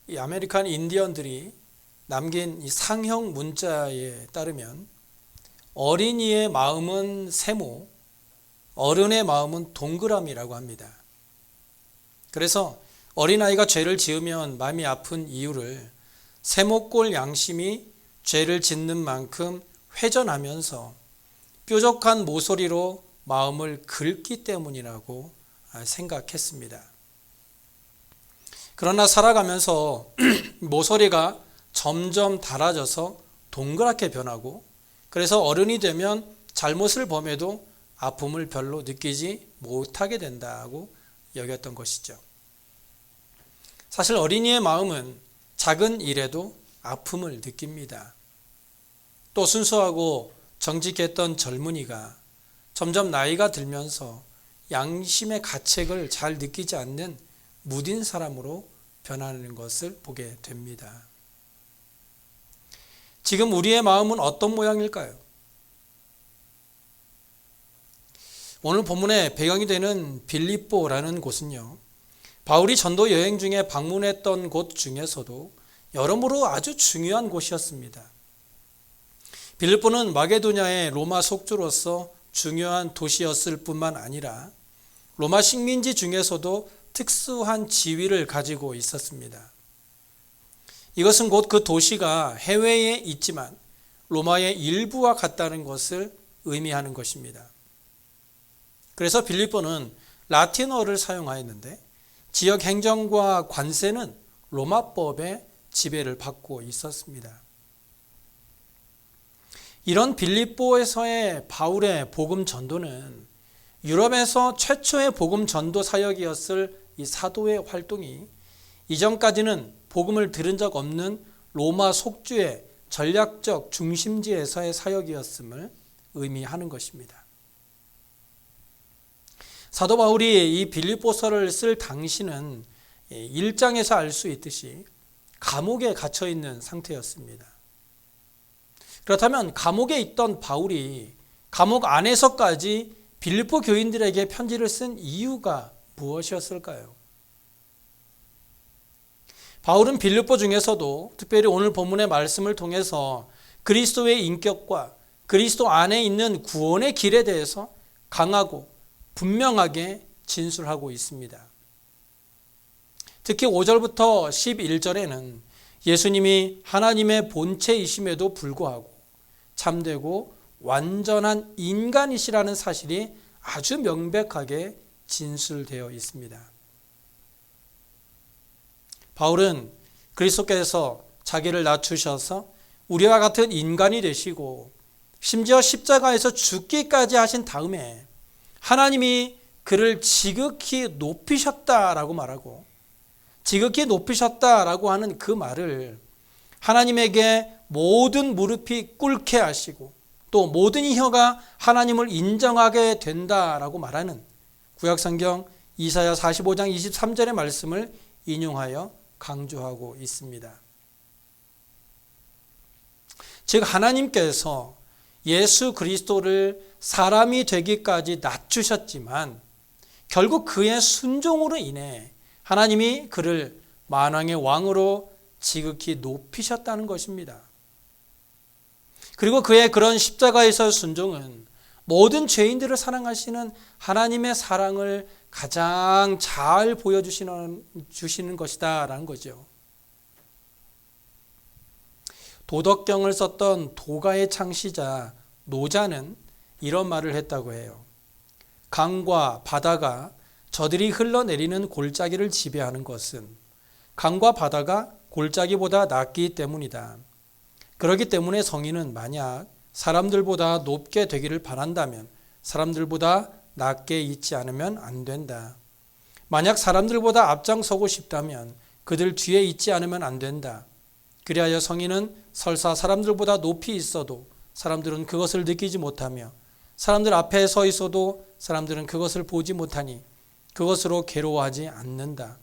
이 아메리칸 인디언들이 남긴 이 상형 문자에 따르면 어린이의 마음은 세모, 어른의 마음은 동그라미라고 합니다. 그래서 어린아이가 죄를 지으면 마음이 아픈 이유를 세모꼴 양심이 죄를 짓는 만큼 회전하면서 뾰족한 모서리로 마음을 긁기 때문이라고 생각했습니다. 그러나 살아가면서 모서리가 점점 닳아져서 동그랗게 변하고, 그래서 어른이 되면 잘못을 범해도 아픔을 별로 느끼지 못하게 된다고 여겼던 것이죠. 사실 어린이의 마음은 작은 일에도 아픔을 느낍니다. 또 순수하고 정직했던 젊은이가 점점 나이가 들면서 양심의 가책을 잘 느끼지 않는 무딘 사람으로 변하는 것을 보게 됩니다. 지금 우리의 마음은 어떤 모양일까요? 오늘 본문의 배경이 되는 빌립보라는 곳은요, 바울이 전도 여행 중에 방문했던 곳 중에서도 여러모로 아주 중요한 곳이었습니다. 빌립보는 마게도냐의 로마 속주로서 중요한 도시였을 뿐만 아니라 로마 식민지 중에서도 특수한 지위를 가지고 있었습니다. 이것은 곧 그 도시가 해외에 있지만 로마의 일부와 같다는 것을 의미하는 것입니다. 그래서 빌립보는 라틴어를 사용하였는데 지역 행정과 관세는 로마법의 지배를 받고 있었습니다. 이런 빌립보에서의 바울의 복음 전도는 유럽에서 최초의 복음 전도 사역이었을 이 사도의 활동이 이전까지는 복음을 들은 적 없는 로마 속주의 전략적 중심지에서의 사역이었음을 의미하는 것입니다. 사도 바울이 이 빌립보서를 쓸 당시는 1장에서 알 수 있듯이 감옥에 갇혀 있는 상태였습니다. 그렇다면 감옥에 있던 바울이 감옥 안에서까지 빌립보 교인들에게 편지를 쓴 이유가 무엇이었을까요? 바울은 빌립보 중에서도 특별히 오늘 본문의 말씀을 통해서 그리스도의 인격과 그리스도 안에 있는 구원의 길에 대해서 강하고 분명하게 진술하고 있습니다. 특히 5절부터 11절에는 예수님이 하나님의 본체이심에도 불구하고 참되고 완전한 인간이시라는 사실이 아주 명백하게 진술되어 있습니다. 바울은 그리스도께서 자기를 낮추셔서 우리와 같은 인간이 되시고 심지어 십자가에서 죽기까지 하신 다음에 하나님이 그를 지극히 높이셨다라고 말하고, 지극히 높이셨다라고 하는 그 말을 하나님에게 모든 무릎이 꿇게 하시고 또 모든 혀가 하나님을 인정하게 된다라고 말하는 구약성경 이사야 45장 23절의 말씀을 인용하여 강조하고 있습니다. 즉 하나님께서 예수 그리스도를 사람이 되기까지 낮추셨지만 결국 그의 순종으로 인해 하나님이 그를 만왕의 왕으로 지극히 높이셨다는 것입니다. 그리고 그의 그런 십자가에서 순종은 모든 죄인들을 사랑하시는 하나님의 사랑을 가장 잘 보여주시는 것이다라는 거죠. 도덕경을 썼던 도가의 창시자 노자는 이런 말을 했다고 해요. 강과 바다가 저들이 흘러내리는 골짜기를 지배하는 것은 강과 바다가 골짜기보다 낮기 때문이다. 그렇기 때문에 성인은 만약 사람들보다 높게 되기를 바란다면 사람들보다 낮게 있지 않으면 안 된다. 만약 사람들보다 앞장서고 싶다면 그들 뒤에 있지 않으면 안 된다. 그리하여 성인은 설사 사람들보다 높이 있어도 사람들은 그것을 느끼지 못하며 사람들 앞에 서 있어도 사람들은 그것을 보지 못하니 그것으로 괴로워하지 않는다.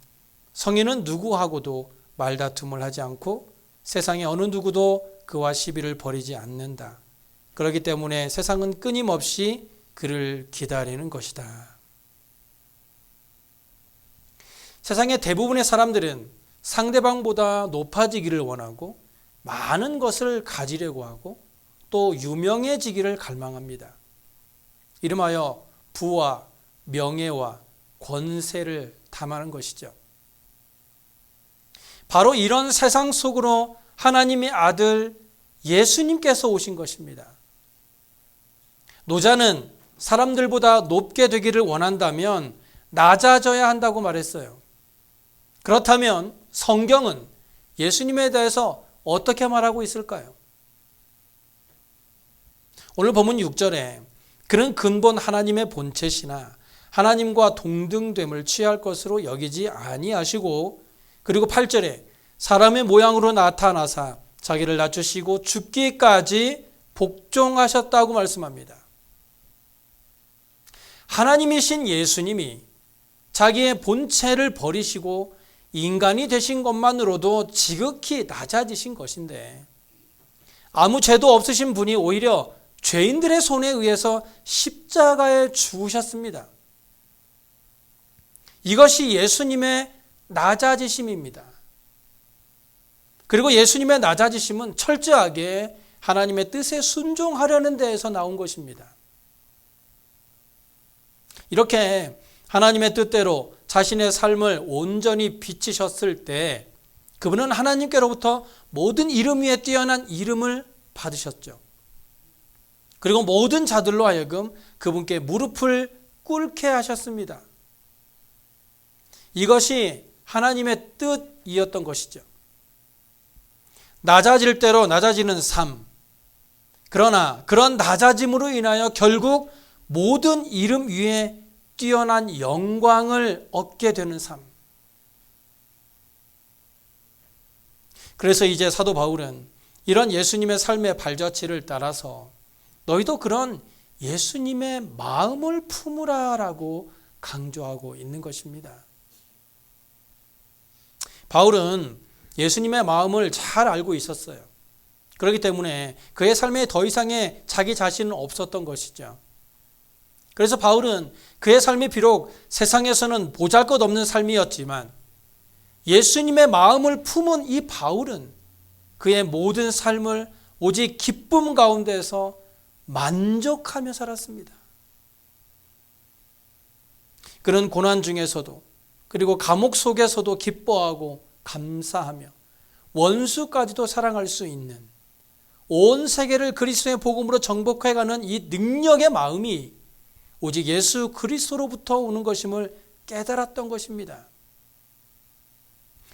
성인은 누구하고도 말다툼을 하지 않고 세상의 어느 누구도 그와 시비를 벌이지 않는다. 그렇기 때문에 세상은 끊임없이 그를 기다리는 것이다. 세상의 대부분의 사람들은 상대방보다 높아지기를 원하고 많은 것을 가지려고 하고 또 유명해지기를 갈망합니다. 이름하여 부와 명예와 권세를 탐하는 것이죠. 바로 이런 세상 속으로 하나님의 아들 예수님께서 오신 것입니다. 노자는 사람들보다 높게 되기를 원한다면 낮아져야 한다고 말했어요. 그렇다면 성경은 예수님에 대해서 어떻게 말하고 있을까요? 오늘 본문 6절에 그는 근본 하나님의 본체시나 하나님과 동등됨을 취할 것으로 여기지 아니하시고, 그리고 8절에 사람의 모양으로 나타나사 자기를 낮추시고 죽기까지 복종하셨다고 말씀합니다. 하나님이신 예수님이 자기의 본체를 버리시고 인간이 되신 것만으로도 지극히 낮아지신 것인데, 아무 죄도 없으신 분이 오히려 죄인들의 손에 의해서 십자가에 죽으셨습니다. 이것이 예수님의 낮아지심입니다. 그리고 예수님의 낮아지심은 철저하게 하나님의 뜻에 순종하려는 데에서 나온 것입니다. 이렇게 하나님의 뜻대로 자신의 삶을 온전히 비치셨을 때 그분은 하나님께로부터 모든 이름 위에 뛰어난 이름을 받으셨죠. 그리고 모든 자들로 하여금 그분께 무릎을 꿇게 하셨습니다. 이것이 하나님의 뜻이었던 것이죠. 낮아질 대로 낮아지는 삶. 그러나 그런 낮아짐으로 인하여 결국 모든 이름 위에 뛰어난 영광을 얻게 되는 삶. 그래서 이제 사도 바울은 이런 예수님의 삶의 발자취를 따라서 너희도 그런 예수님의 마음을 품으라라고 강조하고 있는 것입니다. 바울은 예수님의 마음을 잘 알고 있었어요. 그렇기 때문에 그의 삶에 더 이상의 자기 자신은 없었던 것이죠. 그래서 바울은 그의 삶이 비록 세상에서는 보잘것없는 삶이었지만 예수님의 마음을 품은 이 바울은 그의 모든 삶을 오직 기쁨 가운데서 만족하며 살았습니다. 그는 고난 중에서도 그리고 감옥 속에서도 기뻐하고 감사하며 원수까지도 사랑할 수 있는 온 세계를 그리스도의 복음으로 정복해가는 이 능력의 마음이 오직 예수 그리스도로부터 오는 것임을 깨달았던 것입니다.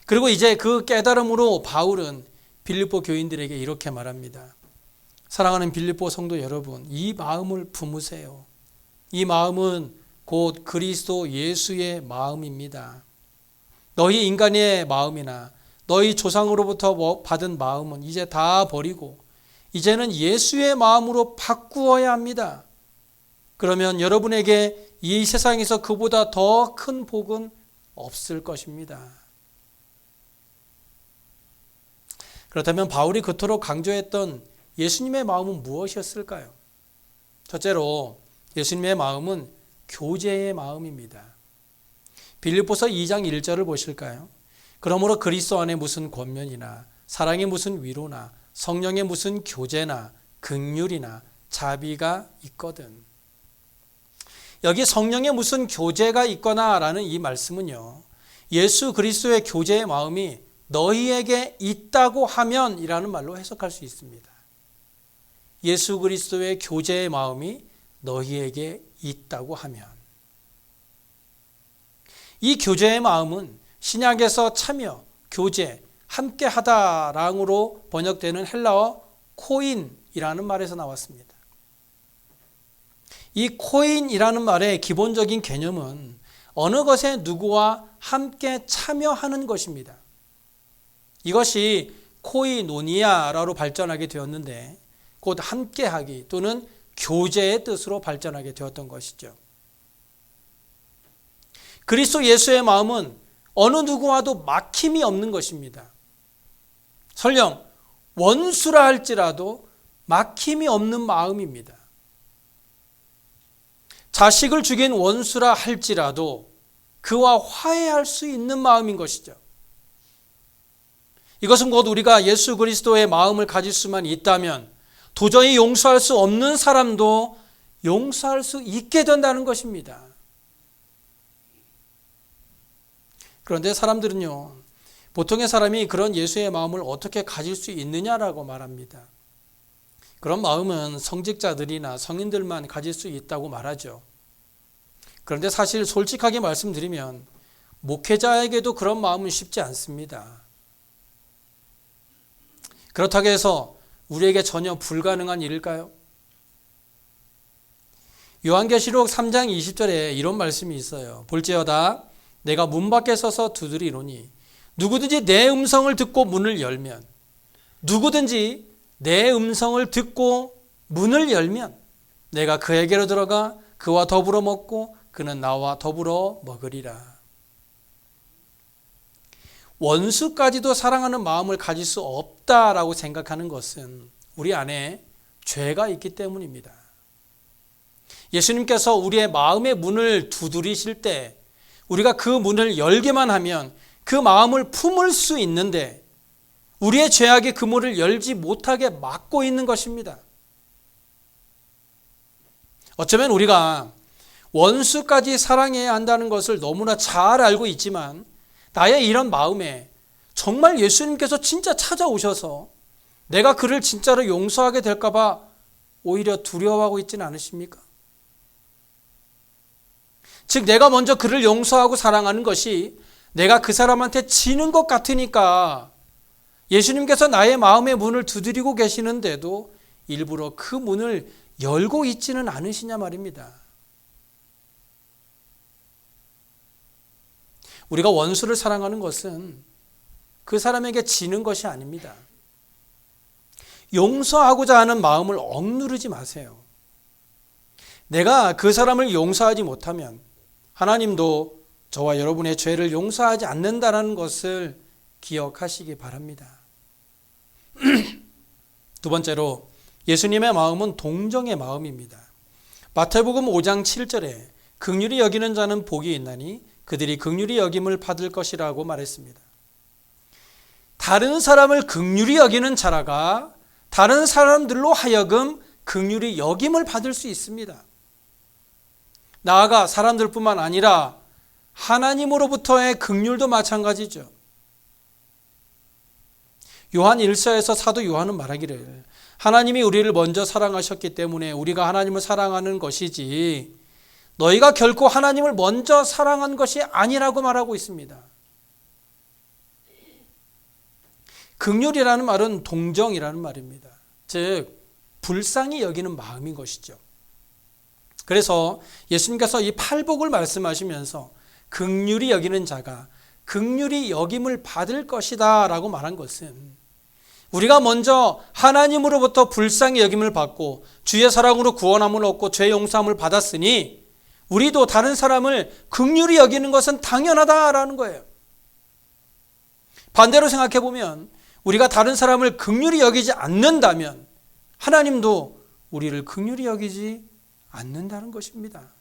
그리고 이제 그 깨달음으로 바울은 빌립보 교인들에게 이렇게 말합니다. 사랑하는 빌립보 성도 여러분, 이 마음을 품으세요. 이 마음은 곧 그리스도 예수의 마음입니다. 너희 인간의 마음이나 너희 조상으로부터 받은 마음은 이제 다 버리고 이제는 예수의 마음으로 바꾸어야 합니다. 그러면 여러분에게 이 세상에서 그보다 더 큰 복은 없을 것입니다. 그렇다면 바울이 그토록 강조했던 예수님의 마음은 무엇이었을까요? 첫째로 예수님의 마음은 교제의 마음입니다. 빌립보서 2장 1절을 보실까요? 그러므로 그리스도 안에 무슨 권면이나 사랑의 무슨 위로나 성령의 무슨 교제나 긍휼이나 자비가 있거든. 여기 성령의 무슨 교제가 있거나라는 이 말씀은요, 예수 그리스도의 교제의 마음이 너희에게 있다고 하면 이라는 말로 해석할 수 있습니다. 예수 그리스도의 교제의 마음이 너희에게 있다고 하면, 이 교제의 마음은 신약에서 참여, 교제, 함께 하다랑으로 번역되는 헬라어 코인이라는 말에서 나왔습니다. 이 코인이라는 말의 기본적인 개념은 어느 것에 누구와 함께 참여하는 것입니다. 이것이 코이노니아로 발전하게 되었는데 곧 함께하기 또는 교제의 뜻으로 발전하게 되었던 것이죠. 그리스도 예수의 마음은 어느 누구와도 막힘이 없는 것입니다. 설령 원수라 할지라도 막힘이 없는 마음입니다. 자식을 죽인 원수라 할지라도 그와 화해할 수 있는 마음인 것이죠. 이것은 곧 우리가 예수 그리스도의 마음을 가질 수만 있다면 도저히 용서할 수 없는 사람도 용서할 수 있게 된다는 것입니다. 그런데 사람들은요, 보통의 사람이 그런 예수의 마음을 어떻게 가질 수 있느냐라고 말합니다. 그런 마음은 성직자들이나 성인들만 가질 수 있다고 말하죠. 그런데 사실 솔직하게 말씀드리면 목회자에게도 그런 마음은 쉽지 않습니다. 그렇다고 해서 우리에게 전혀 불가능한 일일까요? 요한계시록 3장 20절에 이런 말씀이 있어요. 볼지어다 내가 문 밖에 서서 두드리노니 누구든지 내 음성을 듣고 문을 열면, 누구든지 내 음성을 듣고 문을 열면 내가 그에게로 들어가 그와 더불어 먹고 그는 나와 더불어 먹으리라. 원수까지도 사랑하는 마음을 가질 수 없다라고 생각하는 것은 우리 안에 죄가 있기 때문입니다. 예수님께서 우리의 마음의 문을 두드리실 때 우리가 그 문을 열기만 하면 그 마음을 품을 수 있는데 우리의 죄악이 그 문을 열지 못하게 막고 있는 것입니다. 어쩌면 우리가 원수까지 사랑해야 한다는 것을 너무나 잘 알고 있지만 나의 이런 마음에 정말 예수님께서 진짜 찾아오셔서 내가 그를 진짜로 용서하게 될까 봐 오히려 두려워하고 있지는 않으십니까? 즉 내가 먼저 그를 용서하고 사랑하는 것이 내가 그 사람한테 지는 것 같으니까 예수님께서 나의 마음의 문을 두드리고 계시는데도 일부러 그 문을 열고 있지는 않으시냐 말입니다. 우리가 원수를 사랑하는 것은 그 사람에게 지는 것이 아닙니다. 용서하고자 하는 마음을 억누르지 마세요. 내가 그 사람을 용서하지 못하면 하나님도 저와 여러분의 죄를 용서하지 않는다는 것을 기억하시기 바랍니다. 두 번째로 예수님의 마음은 동정의 마음입니다. 마태복음 5장 7절에 긍휼히 여기는 자는 복이 있나니 그들이 긍휼히 여김을 받을 것이라고 말했습니다. 다른 사람을 긍휼히 여기는 자라가 다른 사람들로 하여금 긍휼히 여김을 받을 수 있습니다. 나아가 사람들뿐만 아니라 하나님으로부터의 긍휼도 마찬가지죠. 요한 1서에서 사도 요한은 말하기를 하나님이 우리를 먼저 사랑하셨기 때문에 우리가 하나님을 사랑하는 것이지 너희가 결코 하나님을 먼저 사랑한 것이 아니라고 말하고 있습니다. 긍휼이라는 말은 동정이라는 말입니다. 즉 불쌍히 여기는 마음인 것이죠. 그래서 예수님께서 이 팔복을 말씀하시면서 긍휼히 여기는 자가 긍휼히 여김을 받을 것이다 라고 말한 것은 우리가 먼저 하나님으로부터 불쌍히 여김을 받고 주의 사랑으로 구원함을 얻고 죄 용서함을 받았으니 우리도 다른 사람을 긍휼히 여기는 것은 당연하다라는 거예요. 반대로 생각해 보면 우리가 다른 사람을 긍휼히 여기지 않는다면 하나님도 우리를 긍휼히 여기지 않는다는 것입니다.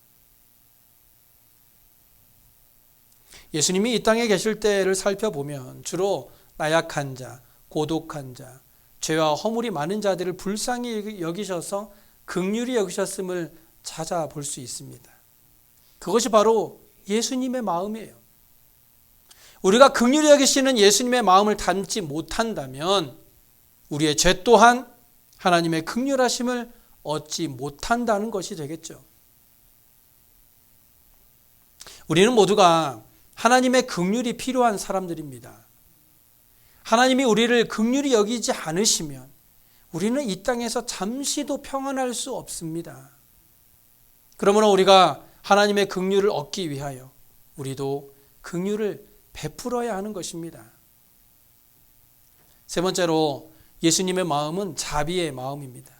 예수님이 이 땅에 계실 때를 살펴보면 주로 나약한 자, 고독한 자, 죄와 허물이 많은 자들을 불쌍히 여기셔서 긍휼히 여기셨음을 찾아볼 수 있습니다. 그것이 바로 예수님의 마음이에요. 우리가 긍휼히 여기시는 예수님의 마음을 담지 못한다면 우리의 죄 또한 하나님의 긍휼하심을 얻지 못한다는 것이 되겠죠. 우리는 모두가 하나님의 긍휼이 필요한 사람들입니다. 하나님이 우리를 긍휼히 여기지 않으시면 우리는 이 땅에서 잠시도 평안할 수 없습니다. 그러므로 우리가 하나님의 긍휼을 얻기 위하여 우리도 긍휼을 베풀어야 하는 것입니다. 세 번째로 예수님의 마음은 자비의 마음입니다.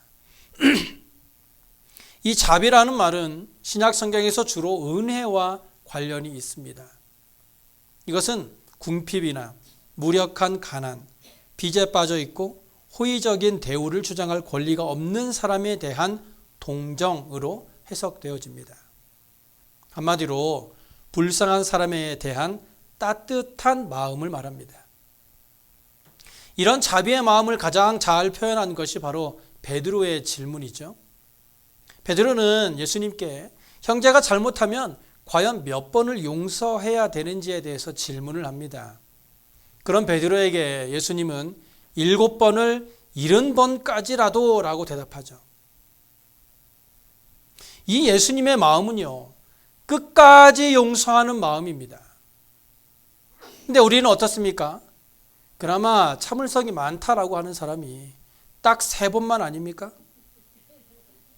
이 자비라는 말은 신약 성경에서 주로 은혜와 관련이 있습니다. 이것은 궁핍이나 무력한 가난, 빚에 빠져 있고 호의적인 대우를 주장할 권리가 없는 사람에 대한 동정으로 해석되어집니다. 한마디로 불쌍한 사람에 대한 따뜻한 마음을 말합니다. 이런 자비의 마음을 가장 잘 표현한 것이 바로 베드로의 질문이죠. 베드로는 예수님께 형제가 잘못하면 과연 몇 번을 용서해야 되는지에 대해서 질문을 합니다. 그런 베드로에게 예수님은 7번을 70번까지라도 라고 대답하죠. 이 예수님의 마음은요, 끝까지 용서하는 마음입니다. 근데 우리는 어떻습니까? 그나마 참을성이 많다라고 하는 사람이 딱 3번만 아닙니까?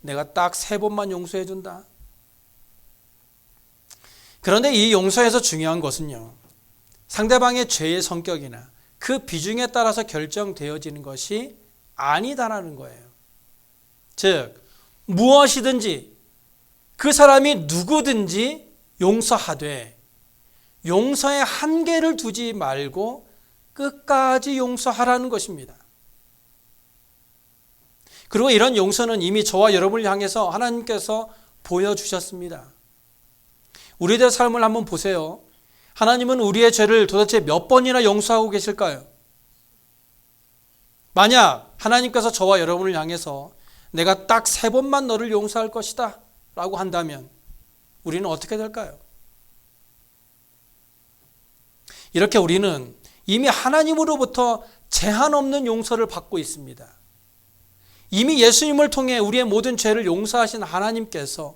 내가 딱 3번만 용서해 준다. 그런데 이 용서에서 중요한 것은요, 상대방의 죄의 성격이나 그 비중에 따라서 결정되어지는 것이 아니다라는 거예요. 즉, 무엇이든지 그 사람이 누구든지 용서하되 용서에 한계를 두지 말고 끝까지 용서하라는 것입니다. 그리고 이런 용서는 이미 저와 여러분을 향해서 하나님께서 보여주셨습니다. 우리들의 삶을 한번 보세요. 하나님은 우리의 죄를 도대체 몇 번이나 용서하고 계실까요? 만약 하나님께서 저와 여러분을 향해서 내가 딱 3번만 너를 용서할 것이다 라고 한다면 우리는 어떻게 될까요? 이렇게 우리는 이미 하나님으로부터 제한 없는 용서를 받고 있습니다. 이미 예수님을 통해 우리의 모든 죄를 용서하신 하나님께서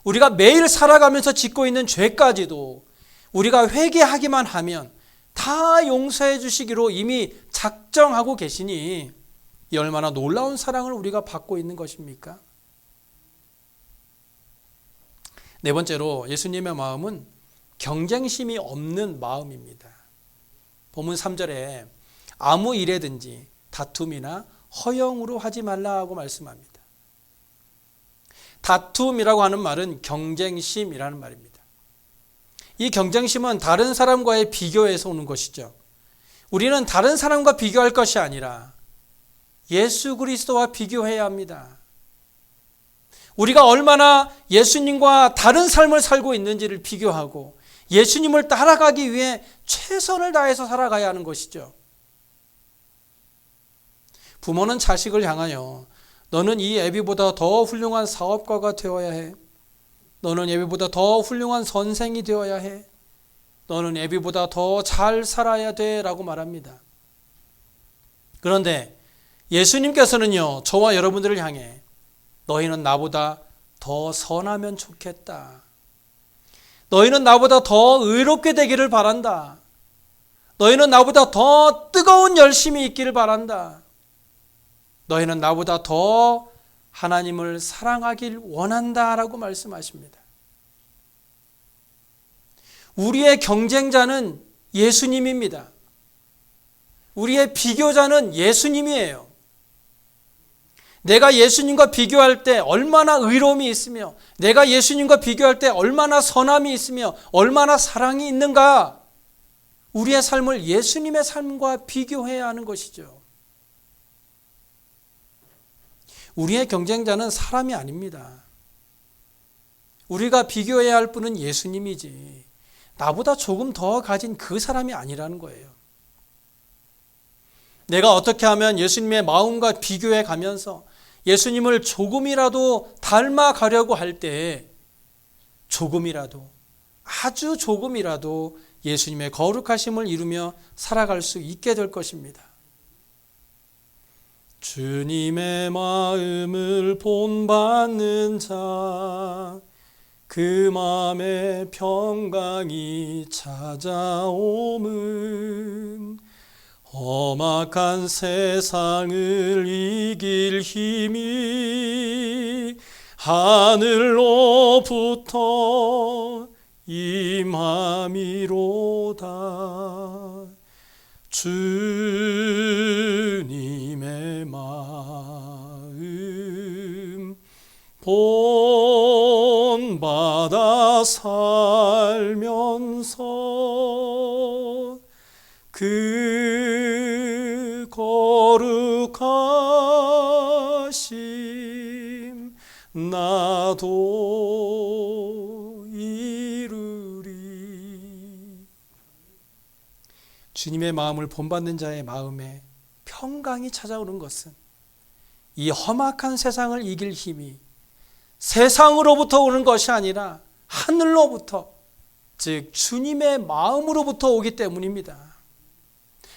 우리가 매일 살아가면서 짓고 있는 죄까지도 우리가 회개하기만 하면 다 용서해 주시기로 이미 작정하고 계시니 이 얼마나 놀라운 사랑을 우리가 받고 있는 것입니까? 네 번째로 예수님의 마음은 경쟁심이 없는 마음입니다. 본문 3절에 아무 일에든지 다툼이나 허영으로 하지 말라고 말씀합니다. 다툼이라고 하는 말은 경쟁심이라는 말입니다. 이 경쟁심은 다른 사람과의 비교에서 오는 것이죠. 우리는 다른 사람과 비교할 것이 아니라 예수 그리스도와 비교해야 합니다. 우리가 얼마나 예수님과 다른 삶을 살고 있는지를 비교하고 예수님을 따라가기 위해 최선을 다해서 살아가야 하는 것이죠. 부모는 자식을 향하여 너는 이 애비보다 더 훌륭한 사업가가 되어야 해. 너는 애비보다 더 훌륭한 선생이 되어야 해. 너는 애비보다 더 잘 살아야 돼 라고 말합니다. 그런데 예수님께서는요, 저와 여러분들을 향해 너희는 나보다 더 선하면 좋겠다. 너희는 나보다 더 의롭게 되기를 바란다. 너희는 나보다 더 뜨거운 열심이 있기를 바란다. 너희는 나보다 더 하나님을 사랑하길 원한다라고 말씀하십니다. 우리의 경쟁자는 예수님입니다. 우리의 비교자는 예수님이에요. 내가 예수님과 비교할 때 얼마나 의로움이 있으며 내가 예수님과 비교할 때 얼마나 선함이 있으며 얼마나 사랑이 있는가, 우리의 삶을 예수님의 삶과 비교해야 하는 것이죠. 우리의 경쟁자는 사람이 아닙니다. 우리가 비교해야 할 분은 예수님이지 나보다 조금 더 가진 그 사람이 아니라는 거예요. 내가 어떻게 하면 예수님의 마음과 비교해 가면서 예수님을 조금이라도 닮아가려고 할 때 조금이라도, 아주 조금이라도 예수님의 거룩하심을 이루며 살아갈 수 있게 될 것입니다. 주님의 마음을 본받는 자, 그 마음에 평강이 찾아옴은 험악한 세상을 이길 힘이 하늘로부터 임함이로다. 주님의 마음 본받아 살면서 그 거룩하심 나도 이루리. 주님의 마음을 본받는 자의 마음에 평강이 찾아오는 것은 이 험악한 세상을 이길 힘이 세상으로부터 오는 것이 아니라 하늘로부터, 즉 주님의 마음으로부터 오기 때문입니다.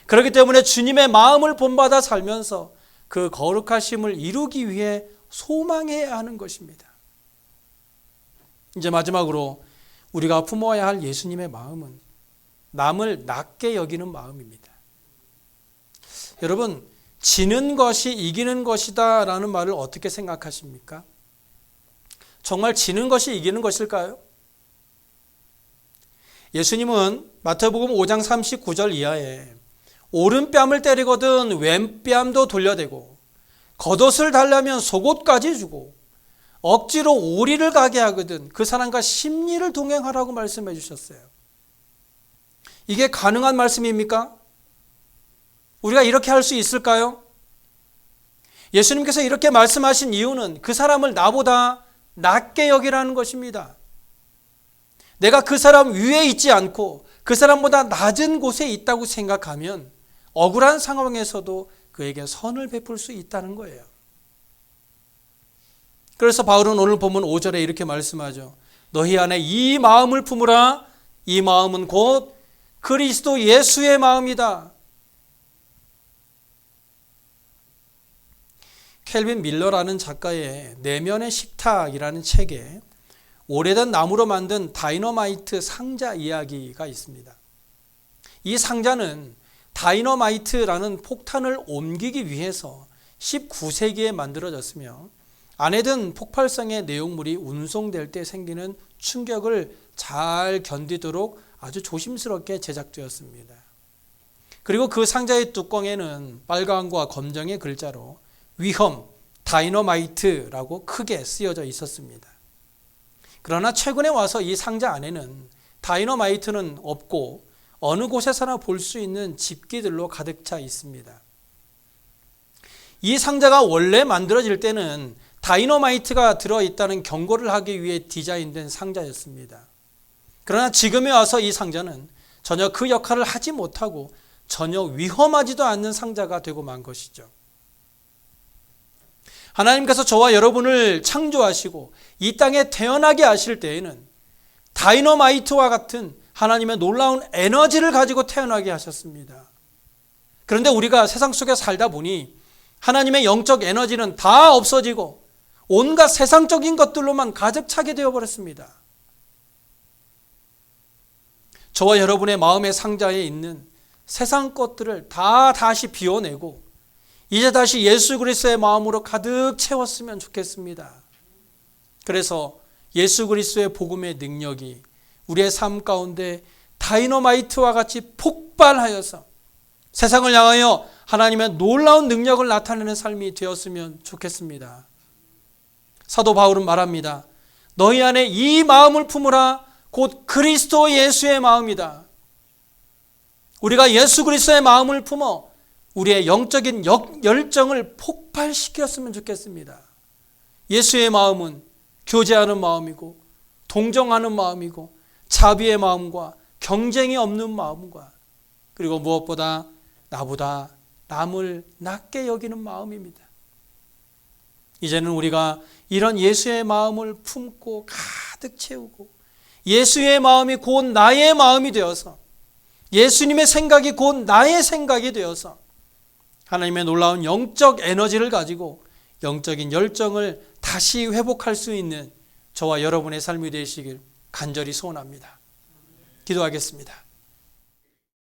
그렇기 때문에 주님의 마음을 본받아 살면서 그 거룩하심을 이루기 위해 소망해야 하는 것입니다. 이제 마지막으로 우리가 품어야 할 예수님의 마음은 남을 낮게 여기는 마음입니다. 여러분, 지는 것이 이기는 것이다 라는 말을 어떻게 생각하십니까? 정말 지는 것이 이기는 것일까요? 예수님은 마태복음 5장 39절 이하에 오른뺨을 때리거든 왼뺨도 돌려대고 겉옷을 달라면 속옷까지 주고 억지로 오리를 가게 하거든 그 사람과 십리를 동행하라고 말씀해 주셨어요. 이게 가능한 말씀입니까? 우리가 이렇게 할 수 있을까요? 예수님께서 이렇게 말씀하신 이유는 그 사람을 나보다 낮게 여기라는 것입니다. 내가 그 사람 위에 있지 않고 그 사람보다 낮은 곳에 있다고 생각하면 억울한 상황에서도 그에게 선을 베풀 수 있다는 거예요. 그래서 바울은 오늘 본문 5절에 이렇게 말씀하죠. 너희 안에 이 마음을 품으라. 이 마음은 곧 그리스도 예수의 마음이다. 켈빈 밀러라는 작가의 내면의 식탁이라는 책에 오래된 나무로 만든 다이너마이트 상자 이야기가 있습니다. 이 상자는 다이너마이트라는 폭탄을 옮기기 위해서 19세기에 만들어졌으며 안에 든 폭발성의 내용물이 운송될 때 생기는 충격을 잘 견디도록 아주 조심스럽게 제작되었습니다. 그리고 그 상자의 뚜껑에는 빨강과 검정의 글자로 위험, 다이너마이트라고 크게 쓰여져 있었습니다. 그러나 최근에 와서 이 상자 안에는 다이너마이트는 없고 어느 곳에서나 볼 수 있는 집기들로 가득 차 있습니다. 이 상자가 원래 만들어질 때는 다이너마이트가 들어있다는 경고를 하기 위해 디자인된 상자였습니다. 그러나 지금에 와서 이 상자는 전혀 그 역할을 하지 못하고 전혀 위험하지도 않는 상자가 되고 만 것이죠. 하나님께서 저와 여러분을 창조하시고 이 땅에 태어나게 하실 때에는 다이너마이트와 같은 하나님의 놀라운 에너지를 가지고 태어나게 하셨습니다. 그런데 우리가 세상 속에 살다 보니 하나님의 영적 에너지는 다 없어지고 온갖 세상적인 것들로만 가득 차게 되어버렸습니다. 저와 여러분의 마음의 상자에 있는 세상 것들을 다 다시 비워내고 이제 다시 예수 그리스도의 마음으로 가득 채웠으면 좋겠습니다. 그래서 예수 그리스도의 복음의 능력이 우리의 삶 가운데 다이너마이트와 같이 폭발하여서 세상을 향하여 하나님의 놀라운 능력을 나타내는 삶이 되었으면 좋겠습니다. 사도 바울은 말합니다. 너희 안에 이 마음을 품으라. 곧 그리스도 예수의 마음이다. 우리가 예수 그리스도의 마음을 품어 우리의 영적인 열정을 폭발시켰으면 좋겠습니다. 예수의 마음은 교제하는 마음이고 동정하는 마음이고 자비의 마음과 경쟁이 없는 마음과 그리고 무엇보다 나보다 남을 낮게 여기는 마음입니다. 이제는 우리가 이런 예수의 마음을 품고 가득 채우고 예수의 마음이 곧 나의 마음이 되어서 예수님의 생각이 곧 나의 생각이 되어서 하나님의 놀라운 영적 에너지를 가지고 영적인 열정을 다시 회복할 수 있는 저와 여러분의 삶이 되시길 간절히 소원합니다. 기도하겠습니다.